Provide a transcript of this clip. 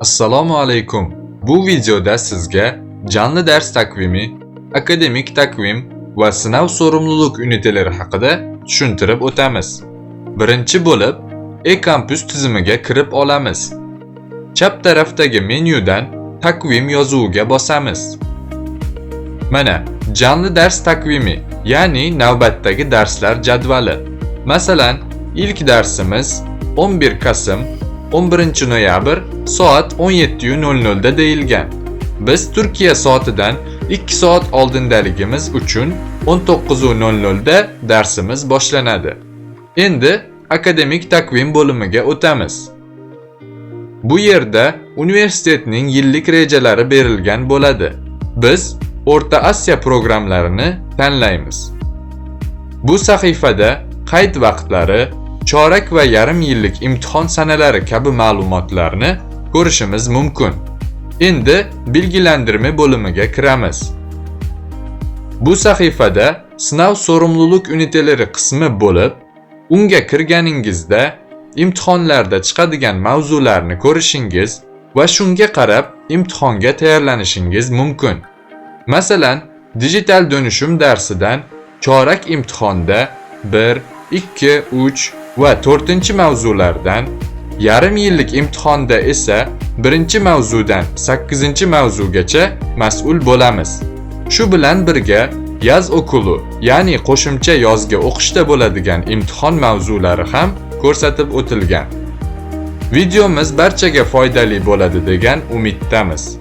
Assalomu alaykum. Bu videoda sizga jonli dars takvimi, akademik takvim va sinov sorumluluk unitelari haqida tushuntirib o'tamiz. Birinchi bo'lib, e-kampus tizimiga kirib olamiz. Chap tarafdagi menyudan takvim yozuviga bosamiz. Mana, jonli dars takvimi, ya'ni navbatdagi darslar jadvali. Masalan, ilk darsimiz 11 Kasım 11 noyabr soat 17:00 da deyilgan. Biz Turkiya soatidan 2 soat oldindaligimiz uchun 19:00 da darsimiz boshlanadi. Endi akademik takvim bo'limiga o'tamiz. Bu yerda universitetning yillik rejalari berilgan bo'ladi. Biz O'rta Osiyo programmalarini tanlaymiz. Bu sahifada qayd vaqtlari, chorak va yarim yillik imtihon sanalari kabi ma'lumotlarni ko'rishimiz mumkin. Endi belgilantirma bo'limiga kiramiz. Bu sahifada sinov sorumluluk unitelari qismi bo'lib, unga kirganingizda imtihonlarda chiqadigan mavzularni ko'rishingiz va shunga qarab imtihonga tayyorlanishingiz mumkin. Masalan, digital dönüşüm darsidan chorak imtihonda 1, 2, 3 va 4 mavzulardan, yarim yillik imtihonda esa 1-mavzudan 8-mavzugacha mas'ul bo'lamiz. Shu bilan birga yoz okulu, ya'ni qo'shimcha yozgi o'qishda bo'ladigan imtihon mavzulari ham ko'rsatib o'tilgan. Videomiz barchaga foydali bo'ladi degan umiddamiz.